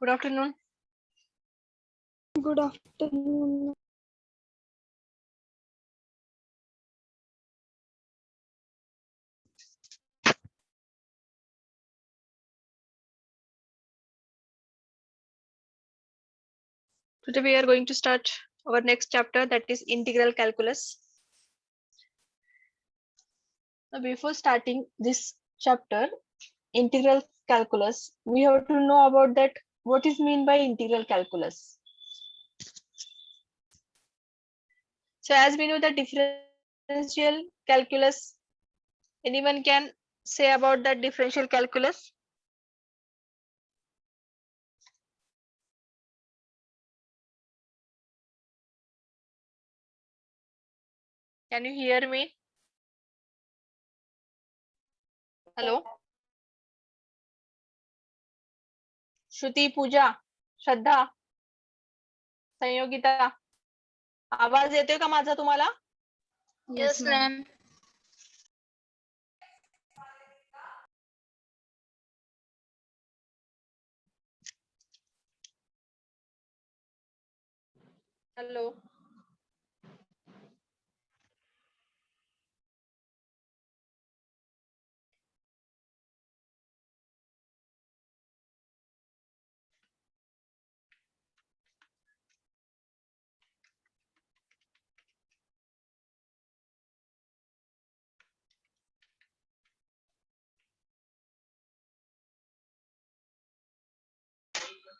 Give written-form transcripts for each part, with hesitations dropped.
Good afternoon. Good afternoon. Today we are going to start our next chapter, that is integral calculus. Now, before starting this chapter, integral calculus, we have to know about that what is mean by integral calculus. So as we know that differential calculus, anyone can say about that differential calculus? Can you hear me? Hello? Shruti, Pooja, Shraddha, Sanyogita, आवाज येतोय का माझा तुम्हाला? Yes, ma'am. Hello.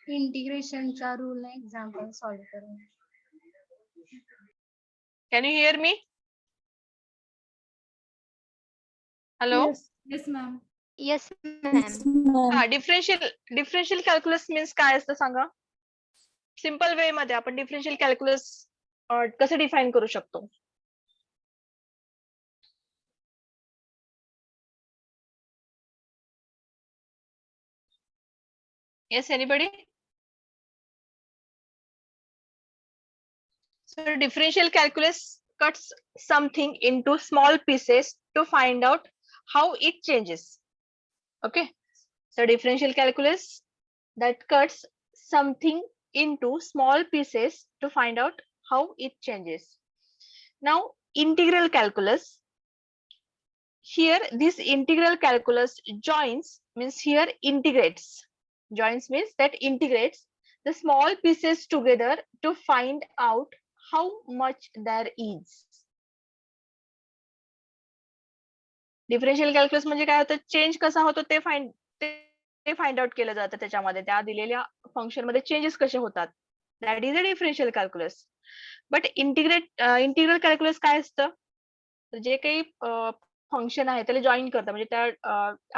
इंटिग्रेशनचा rule example solve करून. Can you hear me? Hello. Yes, ma'am. Yes, ma'am. हा, differential calculus means काय असतं सांगा? सिंपल वे मध्ये आपण डिफरन्शियल कॅल्क्युलस कसं डिफाइन करू शकतो? Yes, anybody? So differential calculus cuts something into small pieces to find out how it changes. Okay. So differential calculus that cuts something into small pieces to find out how it changes. Now integral calculus. Here this integral calculus joins means here integrates. Joins means that integrates the small pieces together to find out how much there is. Differential calculus म्हणजे काय होतं? Change कसा होतो ते find out केलं जातं त्याच्यामध्ये, त्या दिलेल्या फंक्शन मध्ये चेंजेस कसे होतात. That is a differential calculus. But integral calculus काय असतं? जे काही फंक्शन आहे त्याला जॉईन करतं, म्हणजे त्या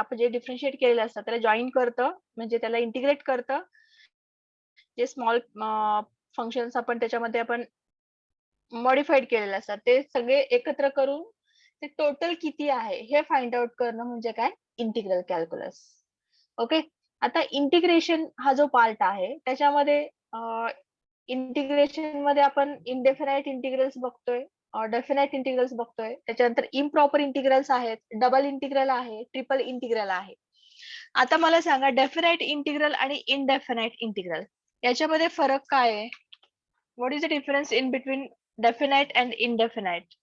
आपण जे डिफरन्शिएट केलेलं असतं त्याला जॉईन करतं, म्हणजे त्याला इंटिग्रेट करतं. जे स्मॉल फंक्शन्स आपण त्याच्यामध्ये आपण मॉडिफाईड केलेले असतात ते सगळे एकत्र करून ते टोटल किती आहे हे फाइंड आउट करणं म्हणजे काय? Integral calculus. ओके. आता इंटिग्रेशन हा जो पार्ट आहे त्याच्यामध्ये इंटिग्रेशन मध्ये आपण इनडेफिनाइट इंटिग्रल्स बघतोय, डेफिनाइट इंटिग्रल्स बघतोय, त्याच्यानंतर इम्प्रॉपर इंटिग्रल्स आहेत, डबल इंटिग्रल आहे, ट्रिपल इंटिग्रल आहे. आता मला सांगा डेफिनाइट इंटिग्रल आणि इनडेफिनाइट इंटिग्रल याच्यामध्ये फरक काय आहे? What is the difference in between definite and indefinite?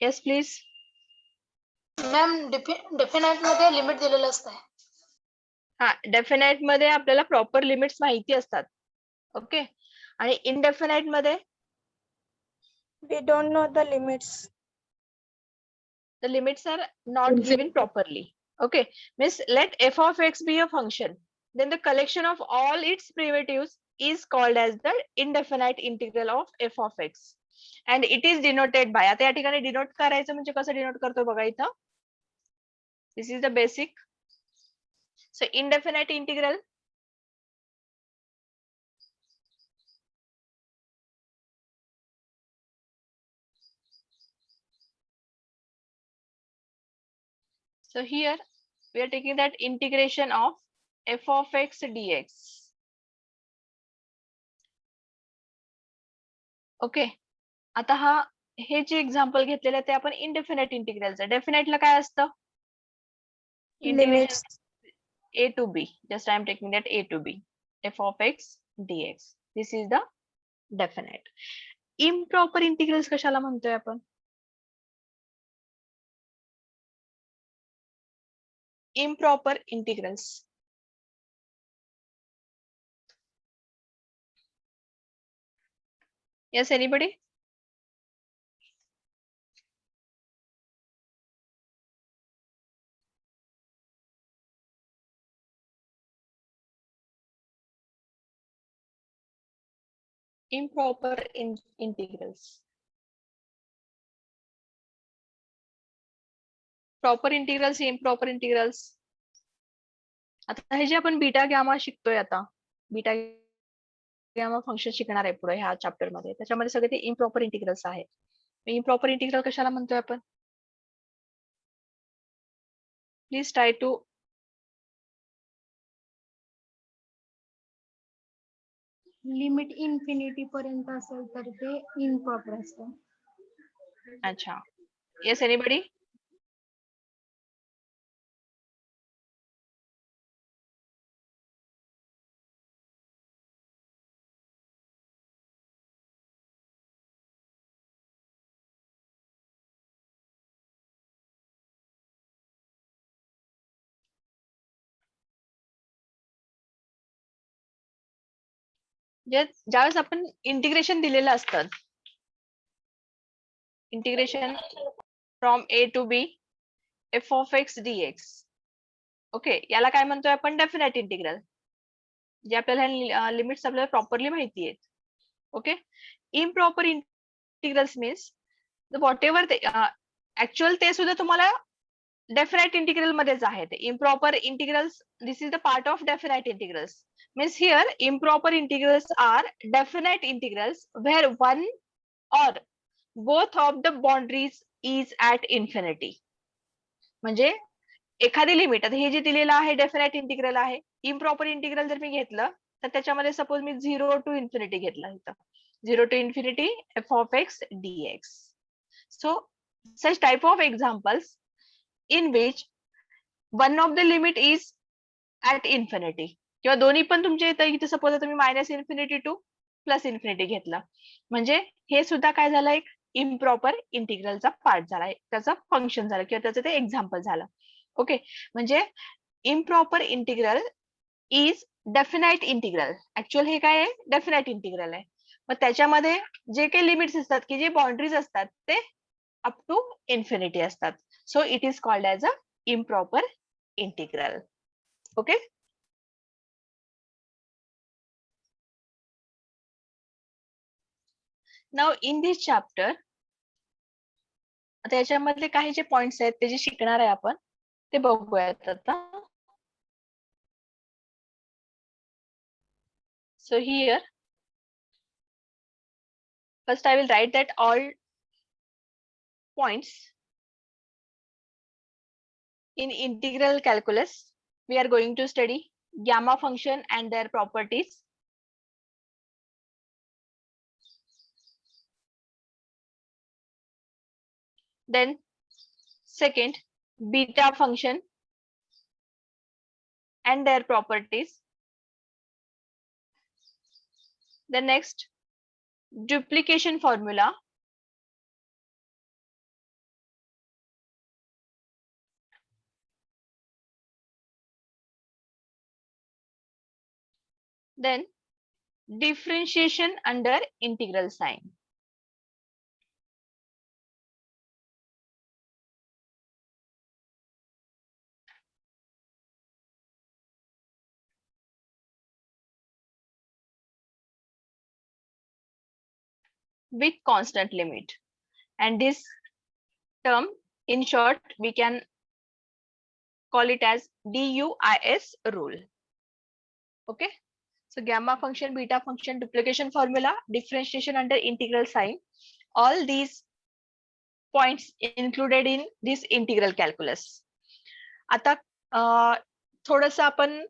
Yes, please. Ma'am definite मध्ये लिमिट दिलेलं असतं. हा, डेफिनाइट मध्ये आपल्याला प्रॉपर लिमिट्स माहिती असतात. ओके. आणि इनडेफिनाइट मध्ये we don't know the limits. the limits are not given properly. Okay. Means let f of x be a function, then the collection of all its primitives is called as the indefinite integral of f of x, and it is denoted by, आता या ठिकाणी denote करायचं म्हणजे कसं denote करतो बघा इथं. This is the basic. So indefinite integral, so here we are taking that integration of f of x dx. Okay. आता हा हे जे एक्झाम्पल घेतलेलं आहे ते आपण इनडेफिनाइट इंटिग्रलचं. डेफिनाइटला काय असतं? Integration a to b. Just I am taking that a to b. F of x dx. This is the definite. Improper integrals कशाला म्हणतोय आपण? Improper integrals. Yes, anybody? Improper integrals. Proper integrals, improper integrals. आता हे जे आपण beta gamma शिकतोय आता, beta gamma function शिकणार आहे पुढे ह्या चॅप्टर मध्ये, त्याच्यामध्ये सगळे ते इम्प्रॉपर इंटिग्रल्स आहेत. इम्प्रॉपर इंटिग्रल कशाला म्हणतोय आपण? Please try to limit infinity पर्यंत असेल तर ते इम्प्रॉपर असतं. अच्छा. Yes, anybody? ज्यावेळेस आपण इंटिग्रेशन दिलेलं असतं, integration from A to B f of x dx. Okay, याला काय म्हणतोय आपण? Definite integral. जे आपल्याला लिमिट्स आपल्याला प्रॉपरली माहिती आहेत. Okay, improper integrals means what ever ते ऍक्च्युअल ते सुद्धा तुम्हाला डेफिनेट इंटिग्रल मध्येच आहेत. Improper integrals, this is the part of definite integrals. Means here improper integrals are definite integrals where one or both of the boundaries is at infinity. म्हणजे एखादी limit, आता हे जे दिलेलं आहे डेफिनेट इंटिग्रल आहे. Improper integral जर मी घेतलं तर त्याच्यामध्ये सपोज मी 0 to infinity घेतलं इथं, 0 to infinity f of x dx. So such type of examples in which one of the limit is at infinity, किंवा दोन्ही पण तुमच्या इथे सपोज तुम्ही minus infinity to plus infinity घेतला, म्हणजे हे सुद्धा काय झालं? एक इम्प्रॉपर इंटिग्रलचा पार्ट झाला, त्याचं फंक्शन झालं किंवा त्याचं ते एक्झाम्पल झालं. ओके, म्हणजे improper integral is definite integral. Actual हे काय आहे? डेफिनाइट इंटिग्रल आहे. मग त्याच्यामध्ये जे काही लिमिट्स असतात की जे बाउंड्रीज असतात ते अप टू इन्फिनिटी असतात. So it is called as a improper integral. Okay, now in this chapter आता याच्यामधले काही जे पॉइंट्स आहेत ते जे शिकणार आहे आपण ते बघूयात आता. So here first I will write that all points in integral calculus we are going to study gamma function and their properties. Then second, beta function and their properties. The next, duplication formula. Then differentiation under integral sign. With constant limit, and this term in short we can call it as DUIS rule. Okay, so gamma function, beta function, duplication formula, differentiation under integral sign, all these points included in this integral calculus. आता थोडंसं आपण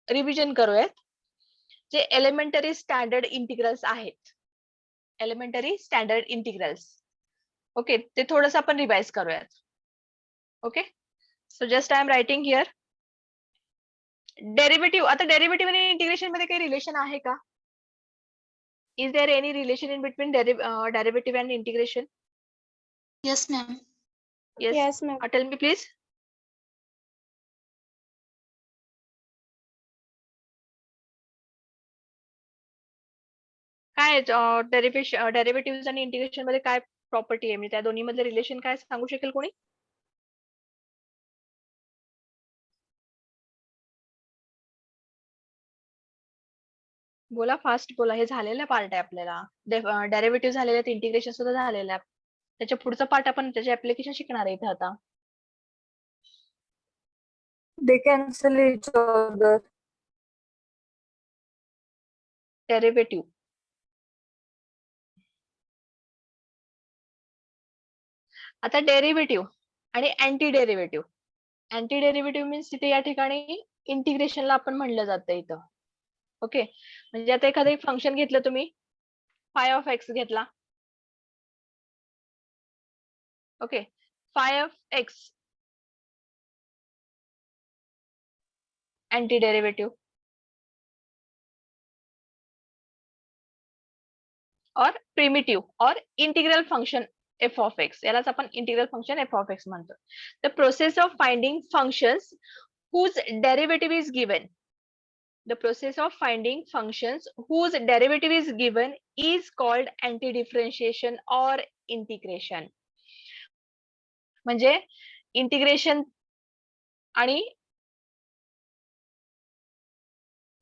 revision करूयात. जे elementary standard integrals आहेत, elementary standard integrals, okay, ते थोडंसं आपण revise करूयात. Okay, so just I am writing here derivative, आता डेरिव्हेटिव्ह आणि इंटिग्रेशन मध्ये काही रिलेशन आहे का? Is there any relation in between derivative and integration? Yes, ma'am. Yes. Yes, ma'am. Tell me please. काय डेरिव्हेटिव्ह आणि इंटिग्रेशन मध्ये काय प्रॉपर्टी आहे, म्हणजे त्या दोन्ही मधले रिलेशन काय सांगू शकेल कोणी? बोला, फास्ट बोला, हे झालेलं पार्ट आहे आपल्याला. डेरिव्हेटिव्ह झालेले आहेत, इंटिग्रेशन सुद्धा झालेलं आहे. त्याच्या पुढचा पार्ट आपण त्याचे ऍप्लिकेशन शिकणार आहे इथे आता. They cancel each other. Derivative आता डेरिव्हेटिव्ह आणि anti derivative. Anti derivative means तिथे या ठिकाणी इंटिग्रेशनला आपण म्हणलं जातं इथं. ओके, म्हणजे आता एखादं एक फंक्शन घेतलं तुम्ही, फाय ऑफ एक्स घेतला. Okay, five of x anti derivative और प्रिमिटिव्ह और integral function f of x, यालाच आपण integral function f of x म्हणतो. The process of finding functions whose derivative is given, the process of finding functions whose derivative is given is called anti-differentiation or integration. म्हणजे integration आणि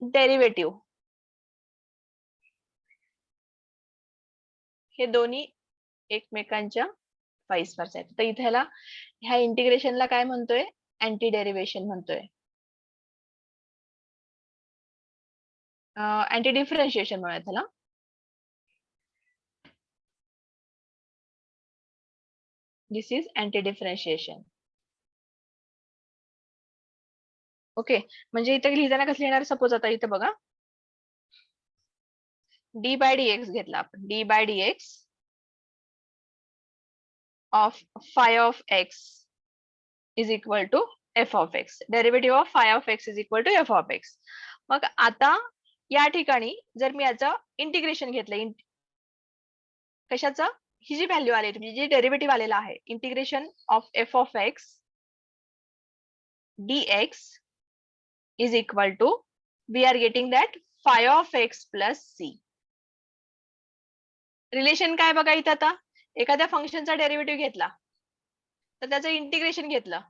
derivative हे दोन्ही एकमेकांच्या voice वर्सा आहेत. तर इथे ह्या इंटिग्रेशनला काय म्हणतोय? अँटी डेरिव्हेशन म्हणतोय. अँटी डिफरन्शिएशन म्हणूया त्याला. This is anti differentiation. Okay, म्हणजे इथे लिहिताना कसं लिहिणार? सपोज आता इथे बघा, डी बाय डी एक्स घेतला आपण. D by d x of phi of x is equal to f of x. Derivative of phi of x is equal to f of x. मग आता या ठिकाणी जर मी याचं इंटिग्रेशन घेतलं, कशाचं? ही जी व्हॅल्यू आली, म्हणजे जी डेरिव्हेटिव्ह आलेला आहे, integration of f of x dx is equal to, we are getting that phi of x plus c. Relation काय बघा इथं, आता एखाद्या फंक्शनचा डेरिव्हेटिव्ह घेतला तर त्याचं इंटिग्रेशन घेतलं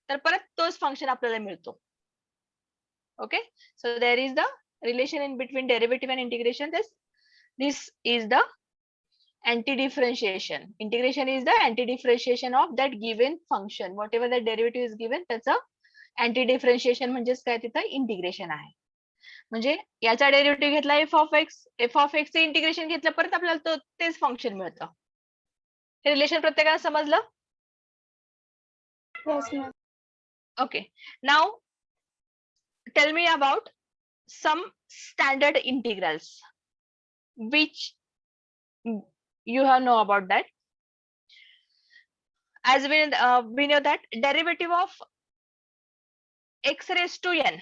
तर परत तोच फंक्शन आपल्याला मिळतो. Okay, so there is the relation in between derivative and integration. This is the anti differentiation. Integration is the anti differentiation of that given function. Whatever that derivative is given, त्याचं anti differentiation म्हणजेच काय? तिथं integration आहे. म्हणजे याचा derivative घेतला f of x, f of x चे integration घेतलं, परत आपल्याला तेच फंक्शन मिळतं. हे रिलेशन प्रत्येकाला समजलं? Yes, ma'am. Okay, now tell me about some standard integrals which you have know about that. As we know that derivative of x raised to n,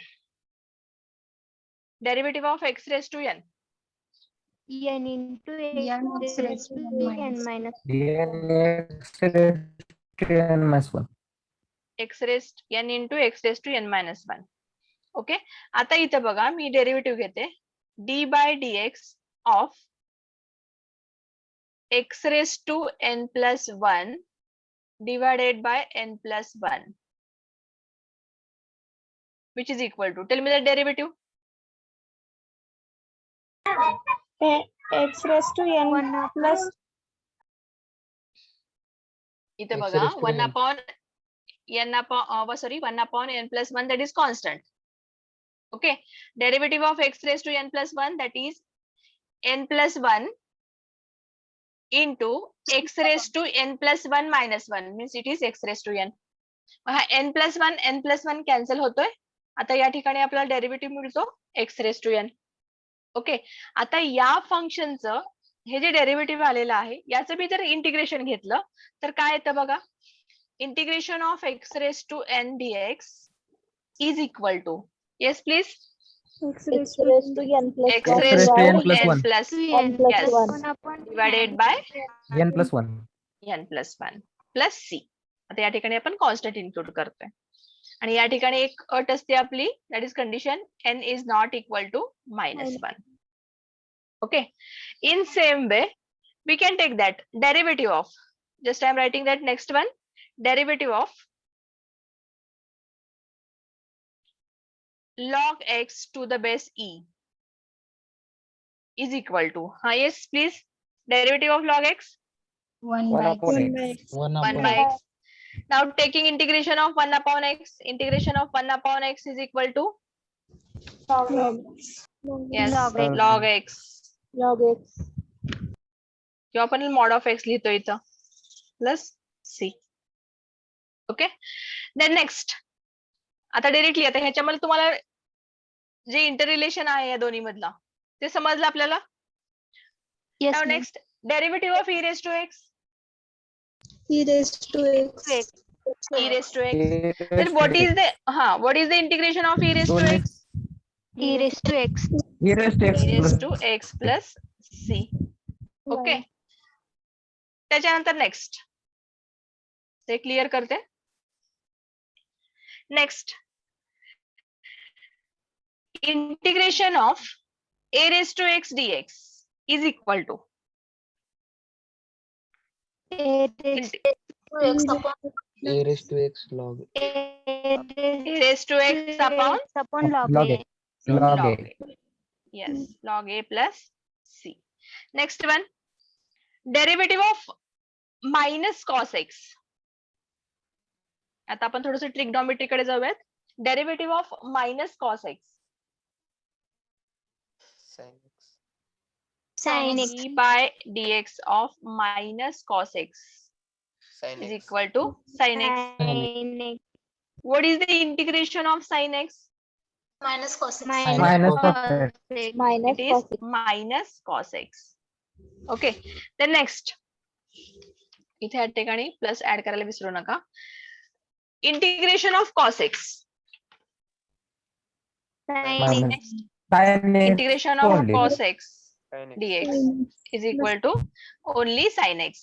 derivative of x raised to n, N into x raised to n minus N minus 1. x raised n into x raised to n minus 1. ओके, आता इथे बघा, मी derivative घेते d by dx of x raised to n plus 1 divided by n plus 1, which is equal to, tell me the derivative. x raised to n plus इथे X बघा, raised to 1 n. upon n plus 1, that is constant. Okay, derivative of x raised to n plus 1, that is n plus 1 into x raised to n plus 1 minus 1, means it is x raised to n. हा n plus 1 cancel होतोय. आता या ठिकाणी आपल्याला derivative मिळतो x raised to n. Okay, आता या फंक्शनचं हे जे derivative आलेलं आहे, याचं मी जर इंटिग्रेशन घेतलं तर काय येतं बघा, integration of x raised to n dx is equal to, Yes, please. X raised to n plus X X raised to n plus n 1. plus n yes, plus divided by n plus 1. n plus 1 plus सी. आता या ठिकाणी आपण constant include करतोय आणि या ठिकाणी एक अट असते आपली, that is condition n is not equal to -1. Okay. In same way we can take that derivative of, just I am writing that next one, derivative of log x to the base e is equal to, yes please, derivative of log x 1 1 by upon x. 1 by x. Now taking integration of 1 upon x, integration of 1 upon x is equal to, yes, log x. किंवा आपण mod of x लिहितो इथं plus सी. Okay. Then next, आता directly आता ह्याच्यामध्ये तुम्हाला जे inter relation आहे या दोन्ही मधला ते समजलं आपल्याला. yes now ma'am. Next, derivative of e raised to x. e raised to x e raised to x. Then what is the integration of e raised to x? e raised to x e raised to x e plus raised to x plus c. Okay. त्याच्यानंतर next ते clear करते. Next, integration of a raised to x dx is equal to a raised To x upon A raised to x log. a raised to x upon log a. log a. a. Yes, log a plus c. Next one, derivative of minus cos x. आता आपण थोडस trigonometry कडे जाऊयात. Derivative of minus cos x Sin x. sin x d by dx of minus cos x Sin is x. equal to sin x. sin x What is the integration of sin x? minus cos x. Minus cos x. It is minus cos x. Okay. Then next, इथे या ठिकाणी plus add करायला विसरू नका. Integration of cos x. sin x Sin x Integration of only. cos x Sin x. dx is equal to only sin x.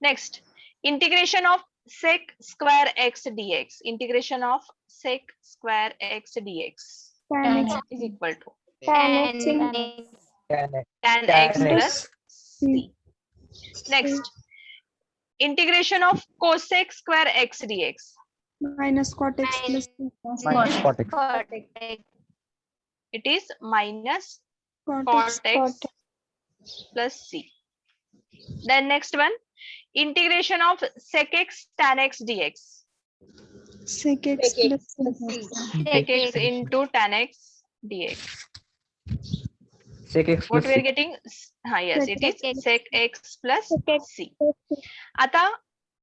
Next, integration of sec square x dx. Integration of sec square x dx is equal to tan x Tan x. tan x plus c. Next, integration of cosec square x dx. minus cot x plus Minus cot x. It is minus cot x plus c. Then next one, integration of sec x tan x dx. sec x plus Sec x into tan x dx. Sec x What plus we are c. getting? Yes, it Sec is sec x plus c. आता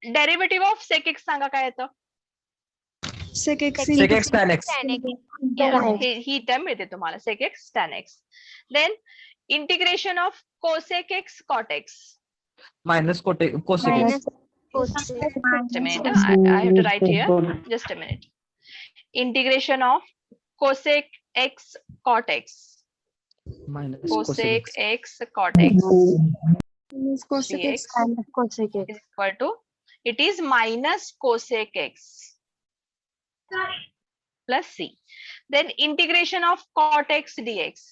derivative of sec x सांगा काय येतं? sec x Sec x tan x. ही term मिळते तुम्हाला, sec x tan x. Then integration of cosec x cot x. Minus cosec x. Just a minute, I have to write here. Just a minute. Integration of cosec x cot x. Minus Cosec x cot x cosec x is equal to, it is minus cosec x plus c. Then integration of cot x dx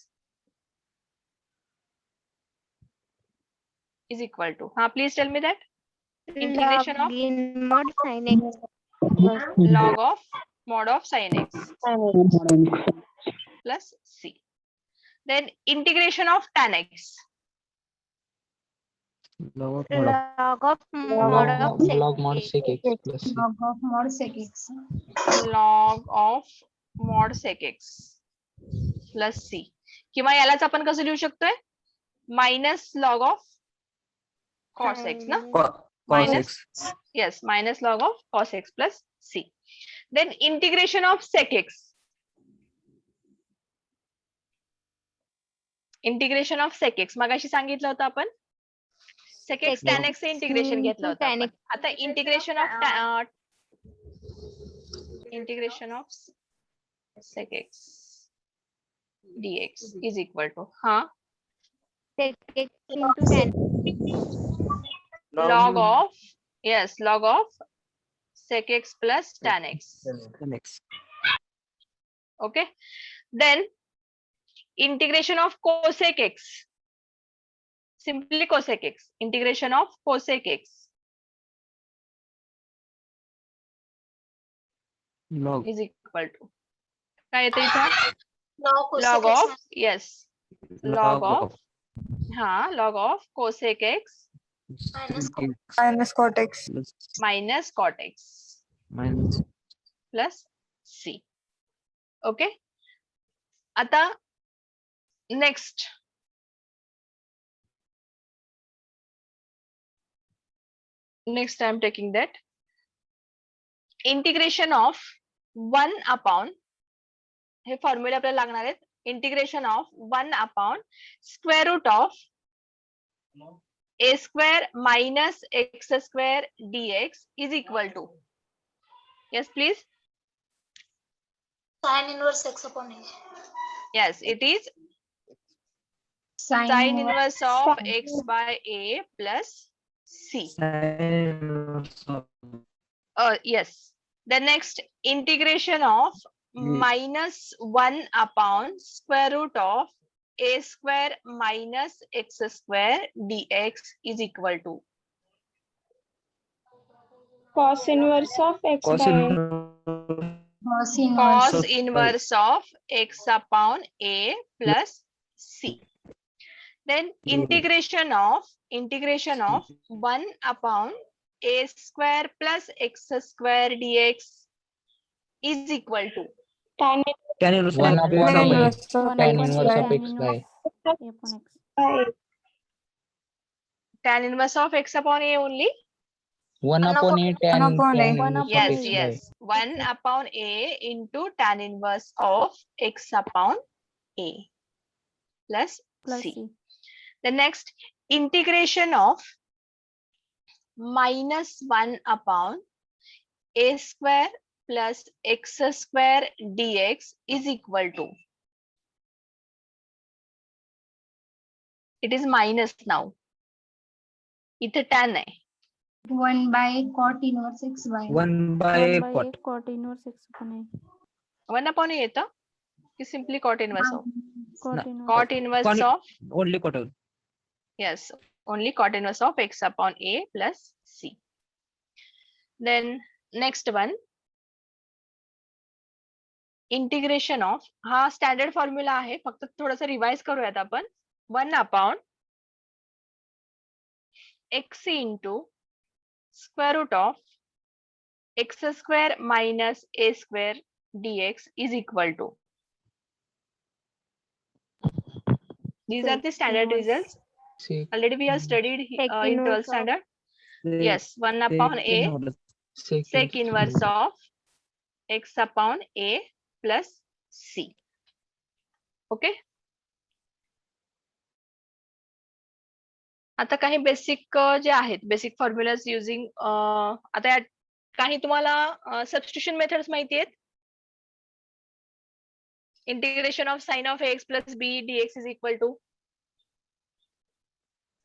is equal to, please tell me that. Integration of log of mod of sin x plus c. Then integration of tan x. Log of Log mod sec x plus c. log of mod sec x Log of mod sec x plus c. किंवा यालाच आपण कसं लिहू शकतोय? Minus log of cos x ना? cos Minus. x. Yes, minus log of cos x plus c. Then integration of sec x. Integration of sec x मगाशी सांगितलं होतं आपण. sec x tan x चे इंटिग्रेशन घेतलं होतं आपण. आता integration of integration of sec x dx is equal to Sec x into tan. log of log of sec x plus tan x. Next. Okay, then integration of cosec x, simply cosec x, integration of cosec x Log. is equal to काय येतं इथं log log cosec x of log of log of cosec x minus minus cot x. minus cot x Minus. plus c. Okay, आता next I am taking that integration of 1 upon हे formula आपल्याला लागणार आहेत integration of 1 upon square root of a square minus x square dx is equal to yes please sin inverse x upon a. yes it is sin inverse of x by a plus c. Yes, the next integration of minus 1 upon square root of a square minus x square dx is equal to cos inverse of x Cos by cos So, inverse of x upon a plus c. Then integration of 1 upon a square plus x square dx is equal to tan Tan inverse One of upon tan a inverse. tan inverse of x by tan inverse of x upon a only. 1 upon a tan upon a. inverse of Yes, x by yes. 1 upon a into tan inverse of x upon a plus c. The next integration of minus 1 upon a square plus x square dx is equal to it is minus now. इथे tan आहे 1 by cot inverse x by 1 by cot. cot inverse x upon a 1 upon a येतं की simply cot inverse of cot No. inverse cot inverse Con- of Only cot. yes only cot inverse of x upon a plus c. Then next one integration of हा standard formula आहे फक्त थोडंसं revise करूयात आपण 1 upon x into square root of x square minus a square dx is equal to these are the standard results. sec Already we have studied Sec in 12th inverse of- standard. Yes, 1 upon a sec inverse of x upon a plus c. Okay. आता काही basic जे आहेत basic formulas using आता यात काही तुम्हाला substitution methods माहिती आहेत integration of sine of x plus b dx is equal to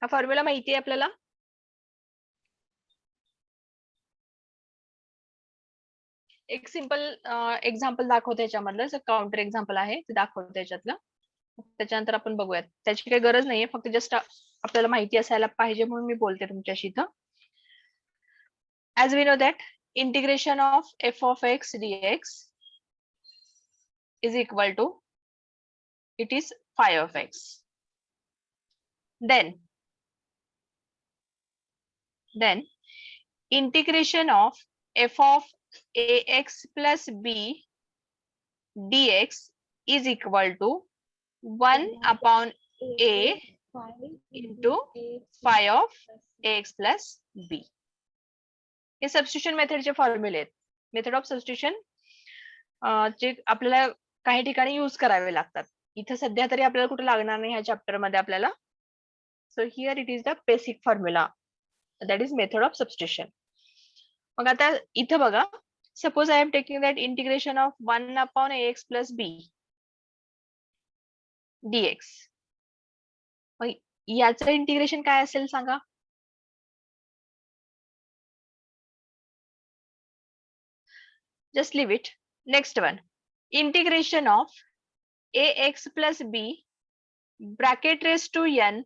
हा फॉर्म्युला माहिती आहे आपल्याला एक सिंपल एक्झाम्पल दाखवते याच्यामधलं काउंटर एक्झाम्पल आहे ते दाखवते याच्यातलं त्याच्यानंतर आपण बघूयात त्याची काही गरज नाहीये फक्त जस्ट आपल्याला माहिती असायला पाहिजे म्हणून मी बोलते तुमच्याशी इथं as we know that integration of f of x dx is equal to it is phi of x then integration of f of ax plus b dx is equal to 1 upon a into phi of ax plus b. हे substitution मेथडचे फॉर्म्युले आहेत method of substitution जे आपल्याला काही ठिकाणी use करावे लागतात इथे सध्या तरी आपल्याला कुठे लागणार नाही ह्या चॅप्टर मध्ये आपल्याला so here it is the basic formula that is method of substitution मग आता इथं बघा Suppose I am taking that integration of 1 upon ax plus b dx. मग याचं इंटिग्रेशन काय असेल सांगा? Just leave it. Next one. Integration of ax plus b bracket raised to n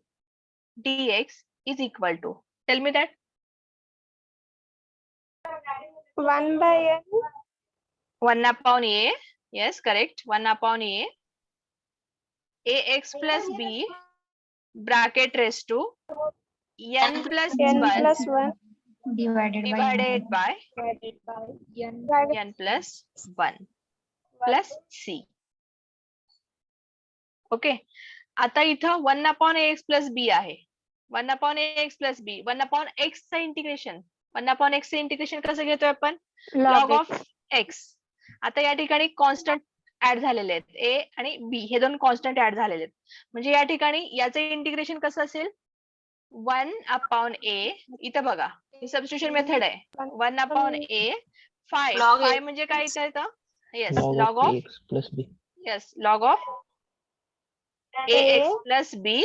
dx is equal to. Tell me that. 1 by n 1 upon a. Yes, correct. 1 upon a. Ax plus b bracket raised to n plus n 1 plus 1 divided by divided by divided by n n plus 1 plus c. Okay, आता इथं 1 upon ax plus b आहे. 1 upon ax plus b. 1 upon x चं integration. 1 upon x चं integration कसं घेतोय आपण? Log of x. आता या ठिकाणी कॉन्स्टंट ऍड झालेले आहेत. a आणि b हे दोन कॉन्स्टंट ऍड झालेले आहेत. म्हणजे या ठिकाणी याचं इंटिग्रेशन कसं असेल? 1 upon a. इथं बघा, ही सबस्टिट्यूशन मेथड आहे. 1 upon a 5. Log 5 A. म्हणजे काय इथं? Yes, log log of of ax plus b. yes, log of ax plus b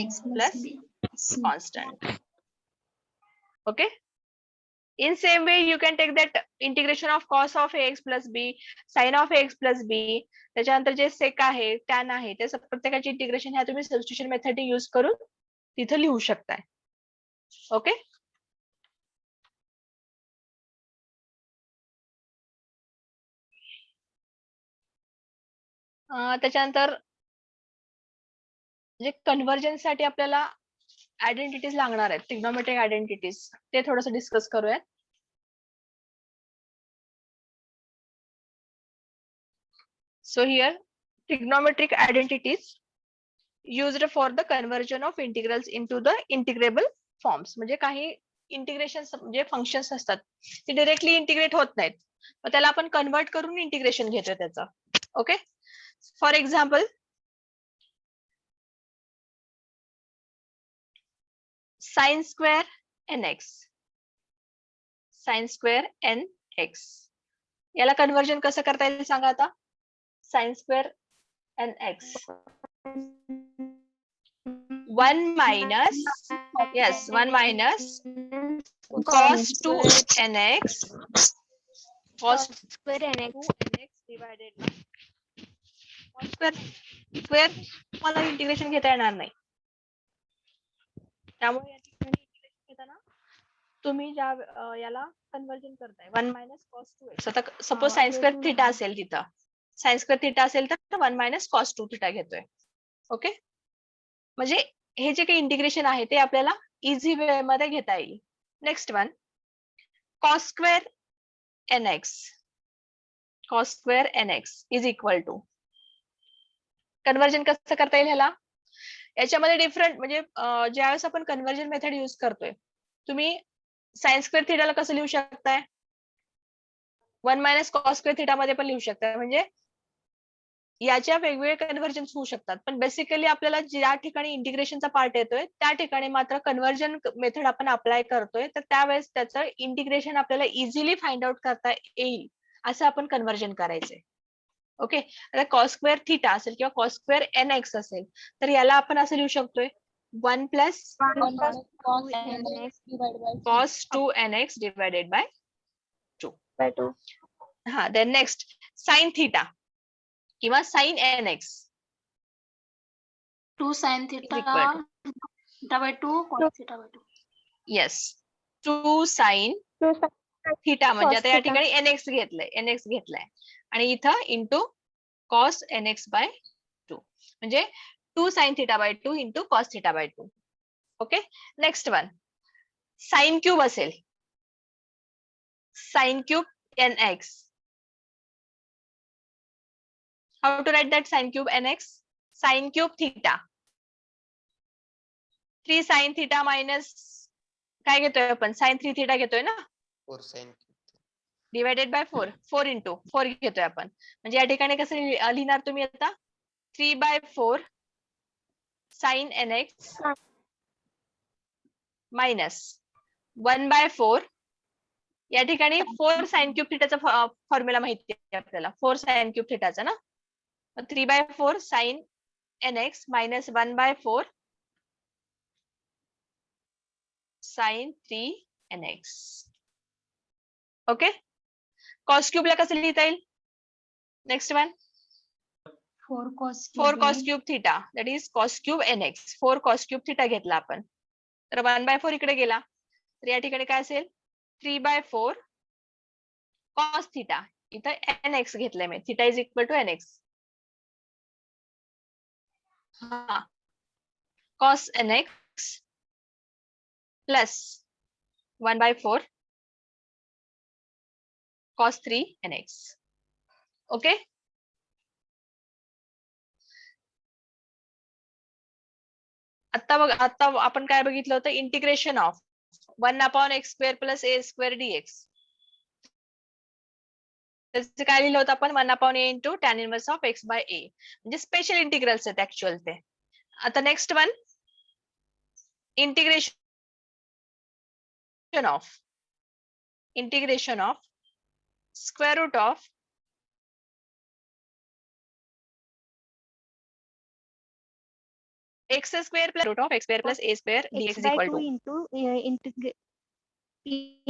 x plus plus b. constant. Okay. In same way, you can take that integration of cos of ax plus b, sin of ax plus b. त्याच्यानंतर जे sec आहे, tan आहे, त्या प्रत्येकाचे integration ह्या तुम्ही substitution method use करून तिथं लिहू शकताय. ओके. त्याच्यानंतर जे कन्व्हर्जन साठी आपल्याला आयडेंटिटीज लागणार आहेत, ट्रिग्नोमेट्रिक आयडेंटिटीज, ते थोडंसं डिस्कस करूया. So here trigonometric identities used for the conversion of integrals into the integrable forms. म्हणजे काही इंटिग्रेशन जे फंक्शन्स असतात ते डायरेक्टली इंटिग्रेट होत नाहीत, मग त्याला आपण कन्वर्ट करून इंटिग्रेशन घेतोय त्याचं. Okay. For example sin square nx. sin square nx याला कन्वर्जन कसं करता येईल सांगा आता? sin square nx 1 minus yes 1 minus cos 2 nx cos square nx nx divided by cos square मला इंटिग्रेशन घेता येणार नाही, त्यामुळे या ठिकाणी इंटिग्रेशन घेताना तुम्ही ज्या याला कन्वर्जन करताय 1 minus cos 2x. आता सपोज sin square थीटा असेल, तिथं sin square थीटा असेल तर 1 minus cos 2 थीटा घेतोय. ओके. म्हणजे हे जे काही इंटिग्रेशन आहे ते आपल्याला इझी वे मध्ये घेता येईल. Next one, cos square nx. cos square nx is equal to, conversion कसं करता येईल ह्याला? याच्यामध्ये डिफरंट म्हणजे ज्यावेळेस आपण कन्वर्जन मेथड यूज करतोय, तुम्ही sin square थीटाला कसं लिहू शकताय? 1 minus cos square थीटा मध्ये पण लिहू शकताय. म्हणजे याच्या वेगवेगळे कन्व्हर्जन होऊ शकतात, पण बेसिकली आपल्याला ज्या ठिकाणी इंटिग्रेशनचा पार्ट येतोय त्या ठिकाणी मात्र कन्व्हर्जन मेथड आपण अप्लाय करतोय, तर त्यावेळेस त्याचं इंटिग्रेशन आपल्याला इझिली फाइंड आउट करता येईल असं आपण कन्व्हर्जन करायचंय. ओके. आता cos स्क्वेअर थीटा असेल किंवा cos स्क्वेअर nx असेल, तर याला आपण असं लिहू शकतोय 1 plus cos 2 nx divided by 2. by 2 हा, then next sin theta किंवा sin nx 2 sin is theta equal to, theta by 2 cos theta by 2. yes 2 sin 2 theta म्हणजे Cos आता या theta. ठिकाणी nx घेतलंय आणि इथं इंटू cos nx by 2 म्हणजे 2 sin theta by 2 into cos theta by 2. Okay. Next one, sin cube असेल, sin cube nx. How to write that sin cube nx? Sin cube theta 3 sin theta minus काय घेतोय आपण? sin 3 theta घेतोय ना, 4 sin divided by 4. 4 into 4 घेतोय आपण. म्हणजे या ठिकाणी कसं लिहिणार तुम्ही आता? 3/4 sin nx minus 1/4 या ठिकाणी 4 साइन क्यूब थिटाचा फॉर्म्युला माहिती आहे आपल्याला, 4 साइन क्यूब थिटाचा ना. 3/4 sine nx minus 1/4 sine 3nx. Okay. Cos क्यूबला कसं लिहिता येईल? Next one, 4 cos 4 cube cos n. Cube theta, that is cos cube nx. 4 cos cube theta घेतला आपण, तर 1/4 इकडे गेला, तर या ठिकाणी काय असेल? 3/4 cos थिटा. इथं nx घेतलंय मी, theta is equal to nx. हा, cos nx plus 1/4 cos 3nx. Okay. आता आपण काय बघितलं होतं? Integration of 1/x² plus a² dx. त्याचं काय लिहिलं होतं आपण? 1/a into tan inverse of x by a. म्हणजे स्पेशल इंटिग्रल्स आहेत ऍक्च्युअल ते. आता next one, integration of square root of x² plus root of x² plus a² dx x is by equal 2 to into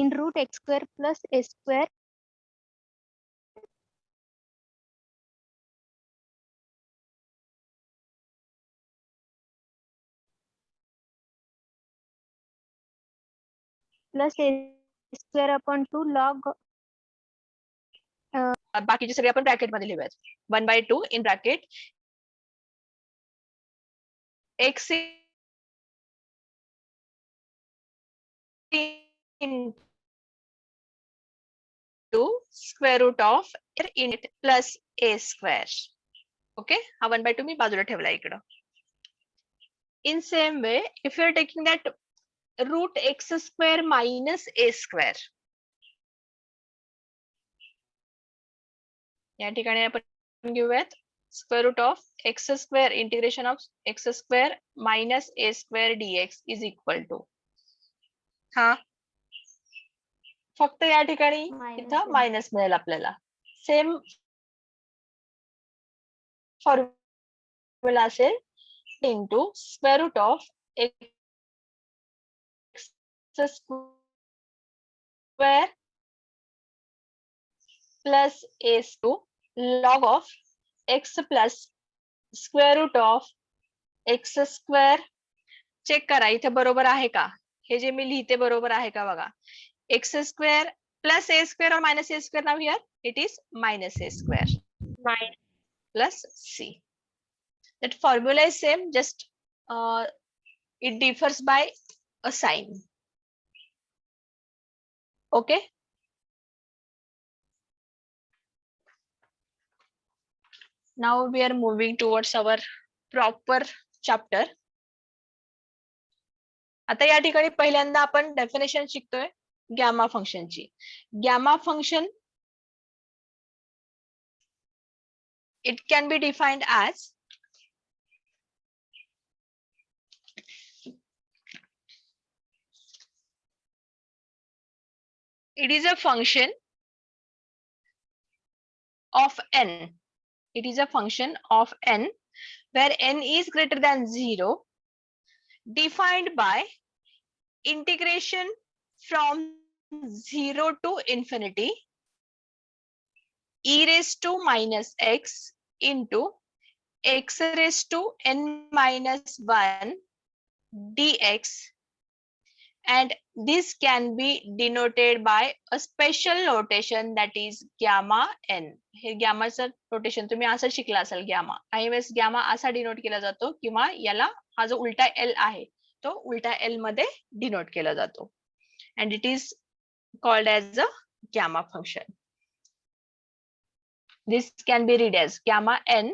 in root x square plus a square plus a square upon 2 log बाकीचे सगळे आपण bracket मध्ये लिहूयात. 1/2 in bracket x into square root of in it plus a square. Okay. हा 1/2 मी बाजूला ठेवला इकडं. In same way, if you are taking that root x² minus a², या ठिकाणी आपण घेऊयात square root of x² integration of x² minus a² dx is equal to, हा फक्त या ठिकाणी इथं मायनस मिळेल आपल्याला. सेम फॉर्म्युला असेल into square root of x² plus a² log of x plus square root of x². Check करा इथे बरोबर आहे का? हे जे मी लिहिते बरोबर आहे का बघा. x² plus a² or minus a² now here it is minus a² plus c. That formula is same, just it differs by a sign. Okay. Now we are moving towards our proper chapter. आता या ठिकाणी पहिल्यांदा आपण definition शिकतोय gamma फंक्शनची. Gamma function it can be defined as it is a function of n. It is a function of n where n is greater than 0, defined by integration from 0 to infinity e raised to minus x into x raised to n minus 1 dx, and this can be denoted by a special notation that is gamma n. हे गॅमाचं notation तुम्ही असं शिकला असाल. Gamma काही वेळेस gamma असा denote केला जातो किंवा याला हा जो उलटा एल आहे तो उलटा एल मध्ये डिनोट केला जातो, and it is called as a gamma function. This can be read as gamma n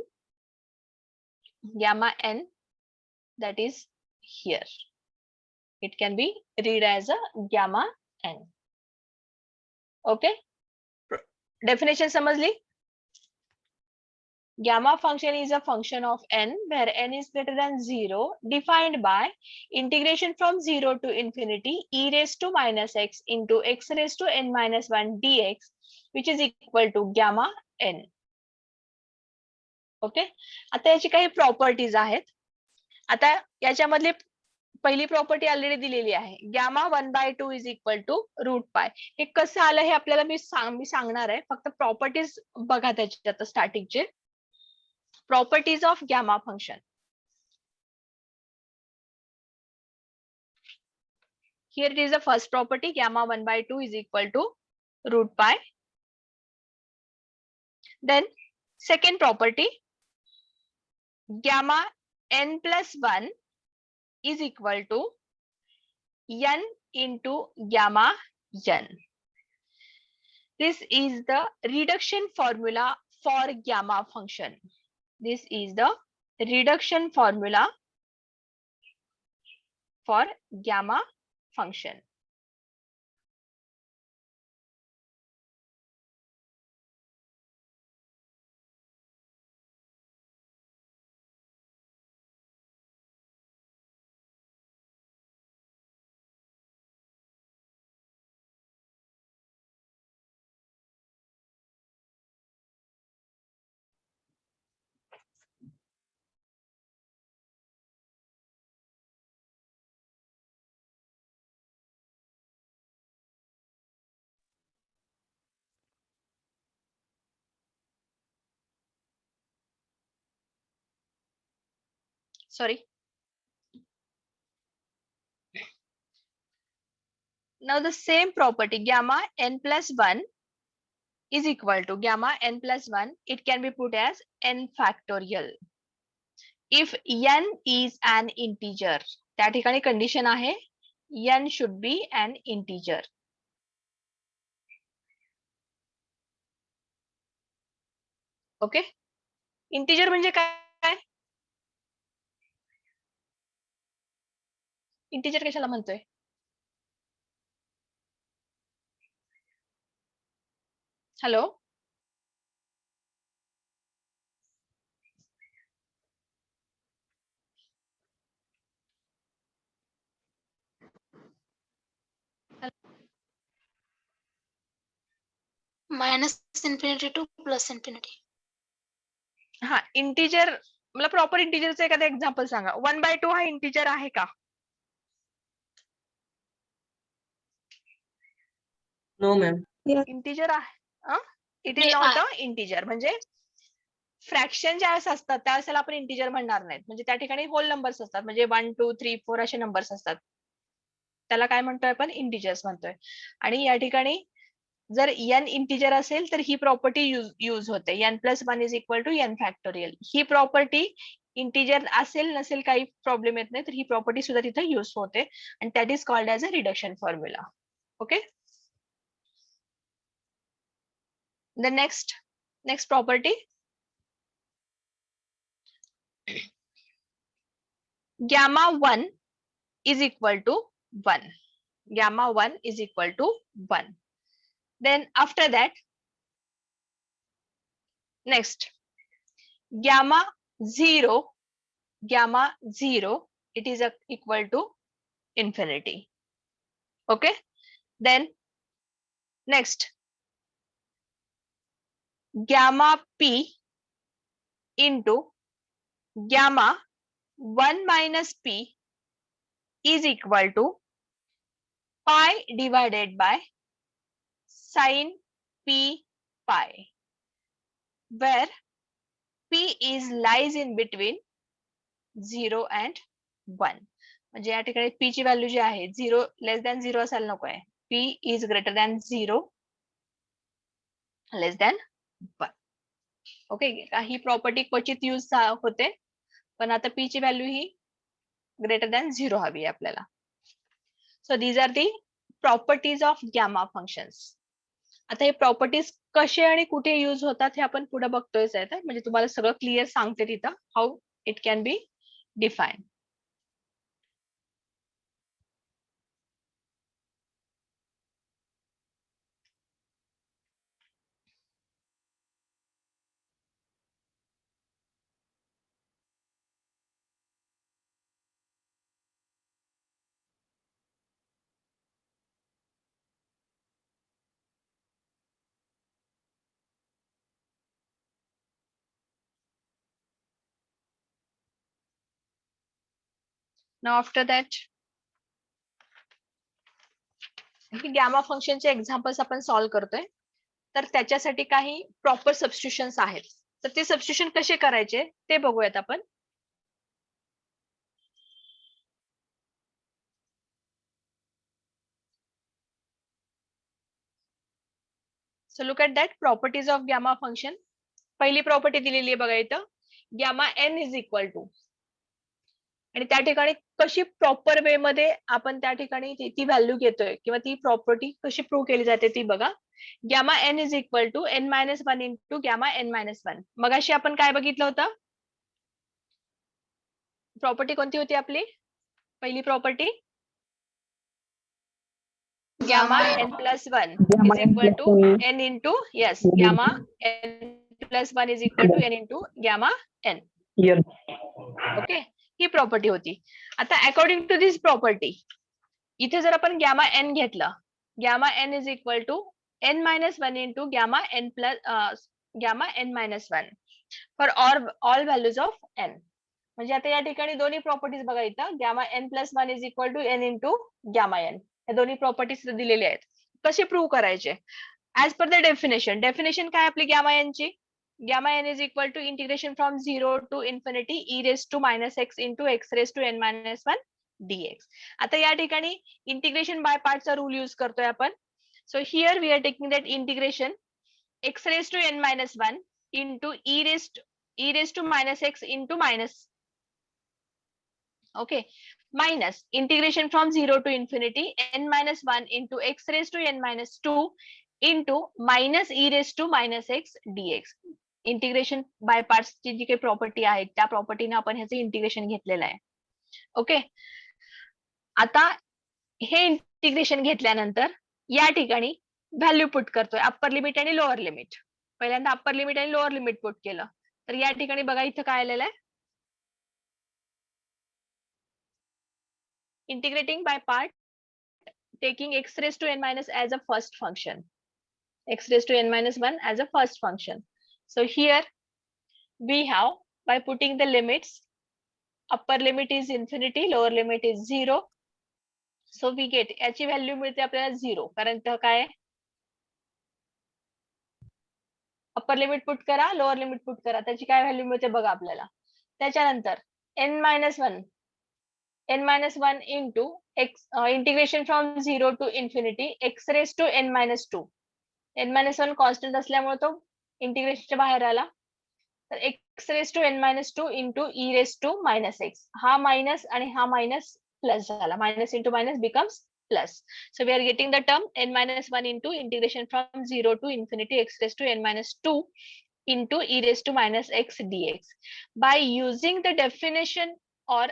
that is here. It can be read as a gamma n. Okay. Definition समजली? Gamma function is a function of n where n is greater than 0 defined by integration from 0 to infinity e raised to minus x into x raised to n minus 1 dx which is equal to gamma n. Okay, आता याची काही properties आहेत. आता याच्यामधली पहिली property already दिलेली आहे, gamma 1/2 is equal to root pi. हे कसं आलं हे आपल्याला मी सांगणार आहे, फक्त प्रॉपर्टीज बघा त्याच्यात स्टार्टिंगचे. Properties of gamma function. Here it is the first property, gamma 1/2 is equal to root pi. Then second property, gamma n plus 1 is equal to n into gamma n. This is the reduction formula for gamma function. This is the reduction formula for gamma function. Sorry. Now the same property, gamma n plus 1 is equal to gamma n plus 1. It can be put as n factorial. If n is an integer, त्या ठिकाणी condition आहे n should be an integer. Okay, integer म्हणजे काय? Integer कशाला म्हणतोय? Hello, minus infinity to plus infinity. हा integer, मला proper इंटिजरचं एखादं एक्झाम्पल सांगा. 1/2 हा इंटिजर आहे का? No ma'am. इंटिजर आहे. It is not a integer. म्हणजे फ्रॅक्शन ज्यावेळेस असतात त्यावेळेस त्याला आपण इंटिजर म्हणणार नाहीत. म्हणजे त्या ठिकाणी होल नंबर्स असतात, म्हणजे 1 2 3 4 असे नंबर्स असतात, त्याला काय म्हणतोय आपण? इंटिजर्स म्हणतोय. आणि या ठिकाणी जर n इंटिजर असेल तर ही प्रॉपर्टी यूज होते, n plus 1 is equal to n factorial. ही प्रॉपर्टी इंटिजर असेल नसेल काही प्रॉब्लेम येत नाही, तर ही प्रॉपर्टी सुद्धा तिथे यूज होते आणि that is called as a reduction formula. Okay, the next property, gamma 1 is equal to 1. Gamma 1 is equal to 1. Then after that, next, gamma 0, it is equal to infinity. Okay, then next, gamma p into gamma 1 minus p is equal to pi divided by sin p pi, where p is lies in between 0 and 1. म्हणजे या ठिकाणी p ची value जी आहे 0 less than 0 असायला नको आहे. p is greater than 0 less than 1. Okay, ही property क्वचित यूज होते, पण आता p ची व्हॅल्यू ही ग्रेटर दॅन 0 हवी आहे आपल्याला. So these are the properties of gamma functions. आता हे प्रॉपर्टीज कसे आणि कुठे यूज होतात हे आपण पुढे बघतोयच आहे, म्हणजे तुम्हाला सगळं क्लिअर सांगते तिथं how it can be define. Now after that gamma फंक्शनचे एक्झाम्पल्स आपण सॉल्व्ह करतोय. तर त्याच्यासाठी काही प्रॉपर सबस्टिट्यूशन्स आहेत. तर ते सबस्टिट्यूशन कसे करायचे ते बघूयात आपण. So look at that properties of gamma function. पहिली प्रॉपर्टी दिलेली आहे बघा इथं, gamma n is equal to, आणि त्या ठिकाणी कशी प्रॉपर वे मध्ये आपण त्या ठिकाणी ती व्हॅल्यू घेतोय किंवा ती प्रॉपर्टी कशी प्रूव्ह केली जाते ती बघा. Gamma n is equal to n minus one into gamma n minus one. मगाशी आपण काय बघितलं होतं, प्रॉपर्टी कोणती होती आपली पहिली property, gamma n plus one is equal to n into, yes, gamma n plus one is equal to n into gamma n. Okay, ही प्रॉपर्टी होती. आता अकॉर्डिंग टू दिस प्रॉपर्टी इथे जर आपण गॅमा एन घेतलं, gamma n is equal to n minus one into gamma n plus gamma n minus one for all values of n. म्हणजे आता या ठिकाणी दोन्ही प्रॉपर्टीज बघा इथं, gamma n plus one is equal to n into gamma n, या दोन्ही properties दिलेल्या आहेत. कसे प्रूव्ह करायचे as per the definition. Definition काय आपली gamma एनची, gamma n is equal to integration from 0 to infinity e raised to minus x into x raised to n minus 1 dx. आता या ठिकाणी इंटिग्रेशन बाय पार्टचा रूल यूज करतोय आपण. So here we are taking that integration x raised to n minus 1 into e raised to minus x into minus, okay, minus integration from 0 to infinity n minus 1 into x raised to n minus 2 into minus e raised to minus x dx. Integration by पार्ट्सची जी काही property आहे त्या प्रॉपर्टीने आपण ह्याचं integration घेतलेलं आहे. Okay, आता हे इंटिग्रेशन घेतल्यानंतर या ठिकाणी व्हॅल्यू पुट करतोय, अप्पर लिमिट आणि लोअर लिमिट. पहिल्यांदा अप्पर लिमिट आणि लोअर लिमिट पुट केलं तर या ठिकाणी बघा इथं काय आलेलं आहे, integrating by part taking x raised to n minus as a first function, x raised to n minus 1 as a first function. So here we have, by putting the limits, upper limit is infinity, lower limit is 0. So we get याची value मिळते आपल्याला 0, कारण इथं काय upper limit put करा, lower limit put करा, त्याची काय व्हॅल्यू मिळते बघा आपल्याला. त्याच्यानंतर n minus 1 into x integration from 0 to infinity x raised to n minus 2. n minus 1 constant असल्यामुळे तो इंटिग्रेशनच्या बाहेर आला. तर x raised to n minus 2 into e raised to minus x, हा मायनस आणि हा मायनस प्लस झाला, minus into minus becomes plus. So we are getting the term n minus 1 into integration from 0 to infinity x raised to n minus 2 into e raised to minus x dx. By using the definition or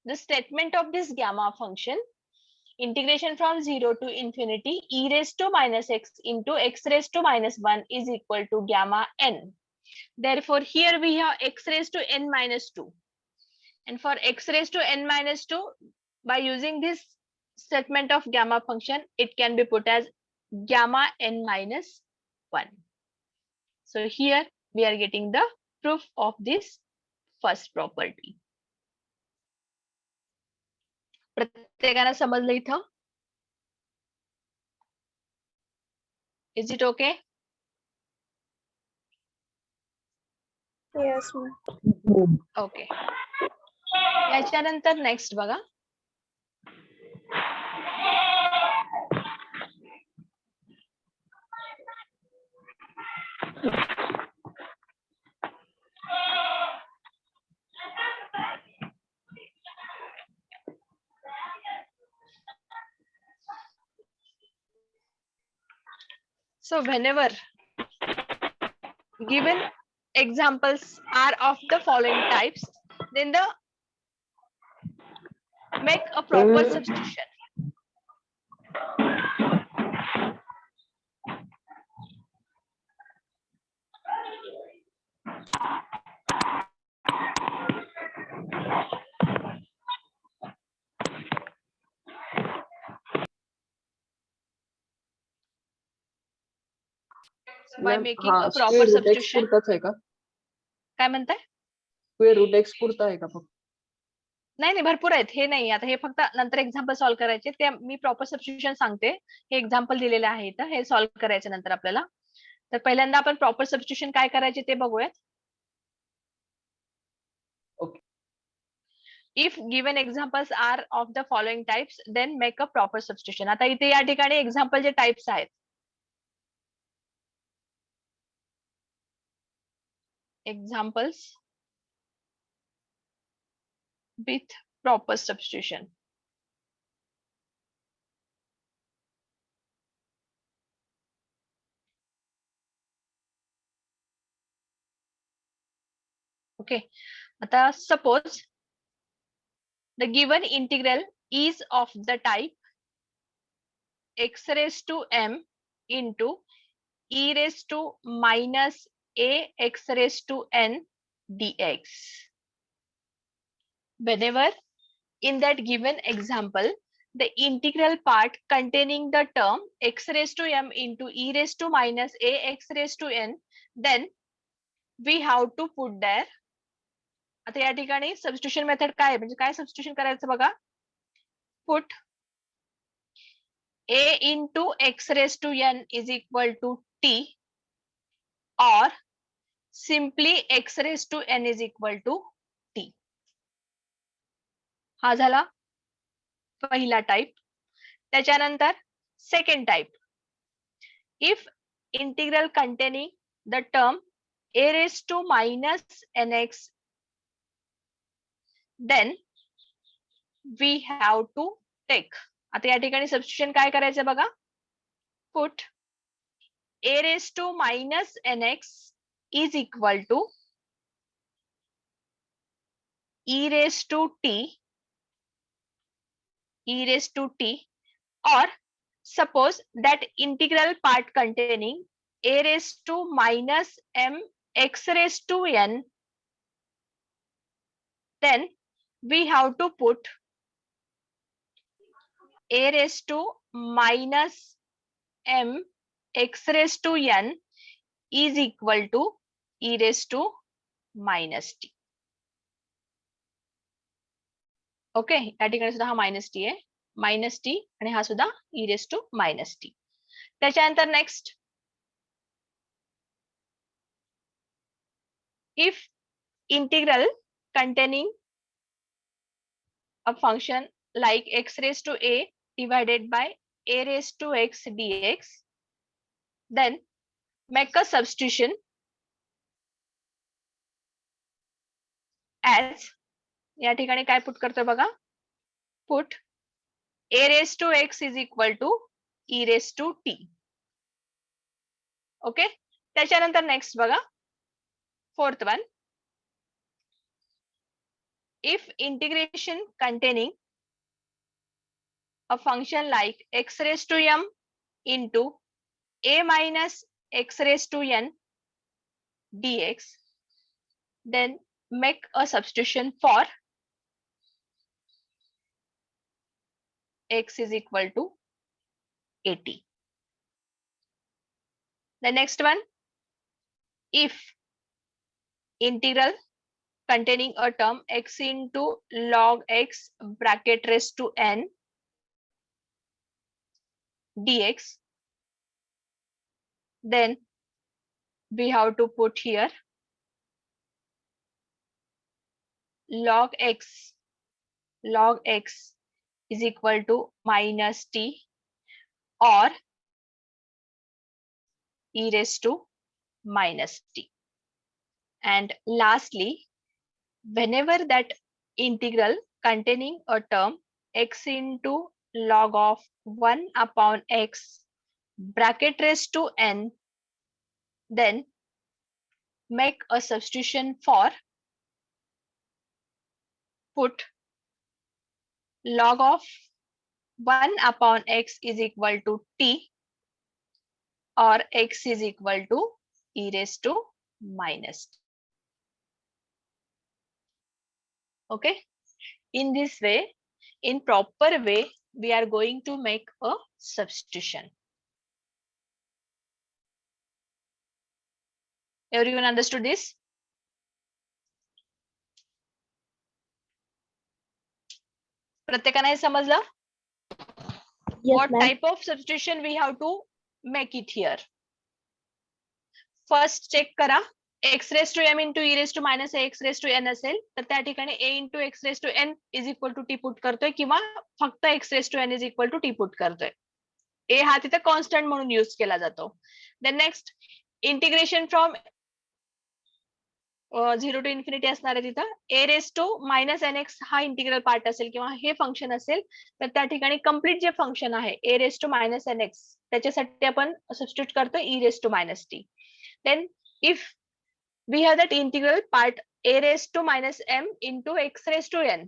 the statement of this gamma function, integration from 0 to infinity e raised to minus x into x raised to minus 1 is equal to gamma n. Therefore, here we have x raised to n minus 2. And for x raised to n minus 2, by using this statement of gamma function, it can be put as gamma n minus 1. So here we are getting the proof of this first property. प्रत्येकाला समजलं इथं? Is it okay? Yes, ma'am. Okay. याच्यानंतर next बघा. So whenever given examples are of the following types, then make a proper substitution. By making a proper substitution. पुरताच आहे का? काय म्हणताय? Square root x पुरता आहे का फक्त? नाही नाही भरपूर आहेत, हे नाही. आता हे फक्त नंतर एक्झाम्पल सॉल्व्ह करायचे, ते मी प्रॉपर सबस्टिट्यूशन सांगते. हे एक्झाम्पल दिलेले आहे इथं, हे सॉल्व्ह करायचे नंतर आपल्याला. तर पहिल्यांदा आपण प्रॉपर सबस्टिट्यूशन काय करायचे ते बघूयात. Okay. If given examples are of the following types, then make a proper substitution. आता इथे या ठिकाणी एक्झाम्पल जे टाइप्स आहेत, examples with proper substitution. Okay. आता suppose the given integral is of the type x raised to m into e raised to minus a x raised to n dx. Whenever in that given example the integral part containing the term x raised to m into e raised to minus a x raised to n, then we have to put there. आता या ठिकाणी substitution method काय आहे, म्हणजे काय substitution करायचं बघा. Put a into x raised to n is equal to t, or simply x raised to n is equal to t. हा झाला पहिला टाइप. त्याच्यानंतर second type, if integral containing the term a raised to minus nx, then we have to take. आता या ठिकाणी substitution काय करायचं बघा. Put a raised to minus nx is equal to e raised to t, e raised to t, or suppose that integral part containing a raised to minus m x raised to n, then we have to put a raised to minus m x raised to n is equal to e raised to minus t. Okay, या ठिकाणी सुद्धा हा minus T आहे, minus T, आणि हा सुद्धा ई raise to minus T. त्याच्यानंतर next, if integral containing a function like x raised to a divided by a raised to x dx, then make a substitution as, या ठिकाणी काय put करतोय बघा. Put a raised to x is equal to e raised to t. Okay, त्याच्यानंतर next बघा, fourth one, if integration containing a function like x raised to m into a minus x raised to n dx, then make a substitution for x is equal to 80. The next one, if integral containing a term x into log x bracket raised to n dx, then we have to put here log x is equal to minus t or e raised to minus t. And lastly, whenever that integral containing a term x into log of 1 upon x bracket raised to n, then make a substitution for put log of 1 upon x is equal to t or x is equal to e raised to minus t. Okay, in this way, in proper way, we are going to make a substitution. Everyone understood this? प्रत्येकाने हे समजलं? Yes, What ma'am. type of substitution we have to make it here? First check करा. x raised to m into e raised to minus x raised to n असेल तर त्या ठिकाणी a into x raised to n is equal to t put करतोय किंवा फक्त x raised to n is equal to t put करतोय. a हा तिथे कॉन्स्टंट म्हणून यूज केला जातो. Then next integration from 0 to infinity असणार आहे तिथं a raised to minus nx हा इंटिग्रल पार्ट असेल किंवा हे फंक्शन असेल तर त्या ठिकाणी कम्प्लीट जे फंक्शन आहे a raised to minus nx त्याच्यासाठी आपण सबस्टिट्यूट करतो e raised to minus t. Then if we have that integral part a raised to minus m into x raised to n,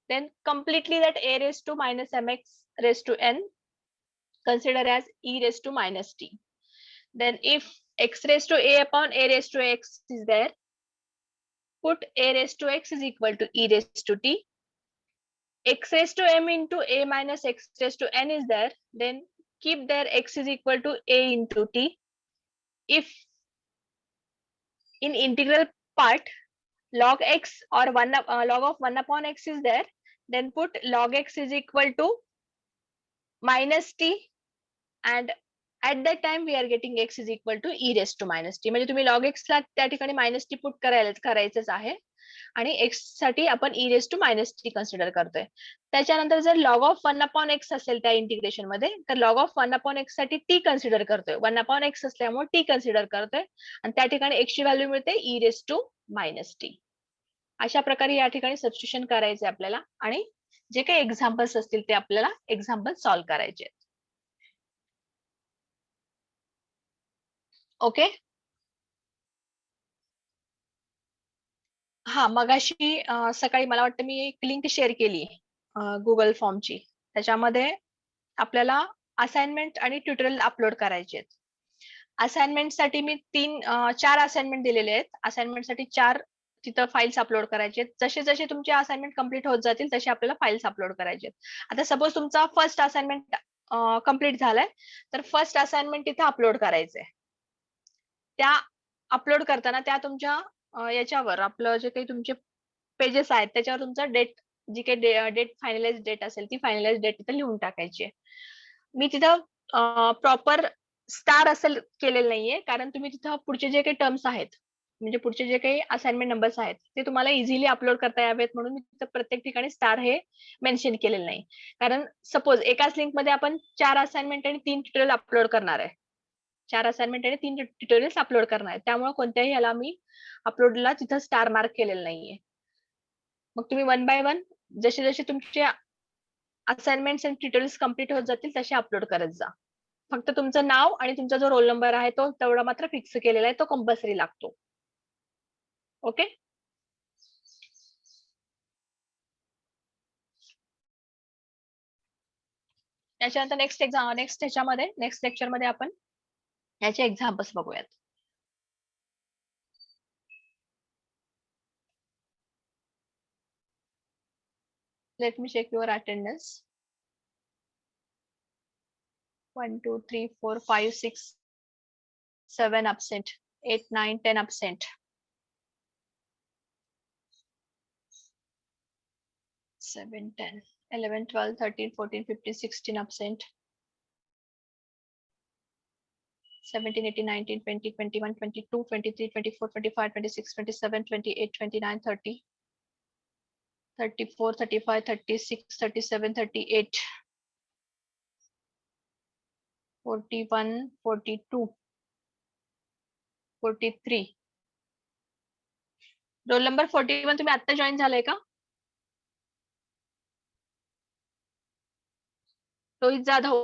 then completely that a raised to minus mx raised to n consider as e raised to minus t. Then if x raised to a upon a raised to x is there, put a raised to x is equal to e raised to t. X raised to m into a minus x raised to n is there, then keep there x is equal to a into t. If in integral part log x or log of 1 upon x is there, then put log x is equal to minus t, and at that time we are getting x is equal to e raised to minus t. म्हणजे तुम्ही log x ला त्या ठिकाणी minus t put करायचंच आहे आणि x साठी आपण e raised to minus t consider करतोय. त्याच्यानंतर जर log of 1 upon x असेल त्या इंटिग्रेशन मध्ये तर log of 1 upon x साठी t कन्सिडर करतोय. 1 upon x असल्यामुळे t कन्सिडर करतोय आणि त्या ठिकाणी x ची व्हॅल्यू मिळते e raised to minus t. अशा प्रकारे या ठिकाणी सबस्टिट्यूशन करायचे आपल्याला आणि जे काही एक्झाम्पल्स असतील ते आपल्याला एक्झाम्पल सॉल्व्ह करायचे आहेत. ओके. हा मगाशी सकाळी मला वाटतं मी एक लिंक शेअर केली गुगल फॉर्मची. त्याच्यामध्ये आपल्याला असाइनमेंट आणि ट्युटोरियल अपलोड करायचे आहेत. असाइनमेंट साठी मी 4 असाइनमेंट दिलेले आहेत. असाइनमेंट साठी 4 तिथं फाईल्स अपलोड करायचे आहेत. जसे जसे तुमचे असाइनमेंट कम्प्लीट होत जातील तसे आपल्याला फाईल्स अपलोड करायचे आहेत. आता सपोज तुमचा फर्स्ट असाइनमेंट कम्प्लीट झालाय तर फर्स्ट असाइनमेंट तिथे अपलोड करायचंय. त्या अपलोड करताना त्या तुमच्या याच्यावर आपलं जे काही तुमचे पेजेस आहेत त्याच्यावर तुमचा डेट जी काही डेट फायनलाइज डेट असेल ती फायनलाइज डेट तिथे लिहून टाकायची आहे. मी तिथं प्रॉपर स्टार असेल केलेलं नाहीये कारण तुम्ही तिथं पुढचे जे काही टर्म्स आहेत म्हणजे पुढचे जे काही असाइनमेंट नंबर्स आहेत ते तुम्हाला इझिली अपलोड करता यावेत म्हणून मी तिथं प्रत्येक ठिकाणी स्टार हे मेन्शन केलेलं नाही. कारण सपोज एकाच लिंक मध्ये आपण 4 असाइनमेंट आणि 3 ट्युटोरियल अपलोड करणार आहे. 4 असाइनमेंट आणि 3 ट्युटोरियल्स अपलोड करणार आहे. त्यामुळे कोणत्याही याला मी अपलोडला तिथं स्टार मार्क केलेलं नाहीये. मग तुम्ही 1 बाय 1 जसे जसे तुमचे असाइनमेंट्स आणि ट्युटोरियल्स कम्प्लीट होत जातील तसे अपलोड करत जा. फक्त तुमचं नाव आणि तुमचा जो रोल नंबर आहे तो तेवढा मात्र फिक्स केलेला आहे, तो कंपल्सरी लागतो. ओके. त्याच्यानंतर नेक्स्ट ह्याच्यामध्ये नेक्स्ट लेक्चर मध्ये आपण याचे एक्झाम्पल्स बघूयात. Let me check your attendance. 1, 2, 3, 4, 5, 6, 7 absent, 8, 9, 10 absent. 7, 10, 11, 12, 13, 14, 15, 16 absent. 17, 18, 19, 20, 21, 22, 23, 24, 25, 26, 27, 28, 29, 30. 34, 35, 36, 37, 38, 41, 42, 43. Roll number 41 तुम्ही आता जॉईन झालाय का? रोहित जाधव.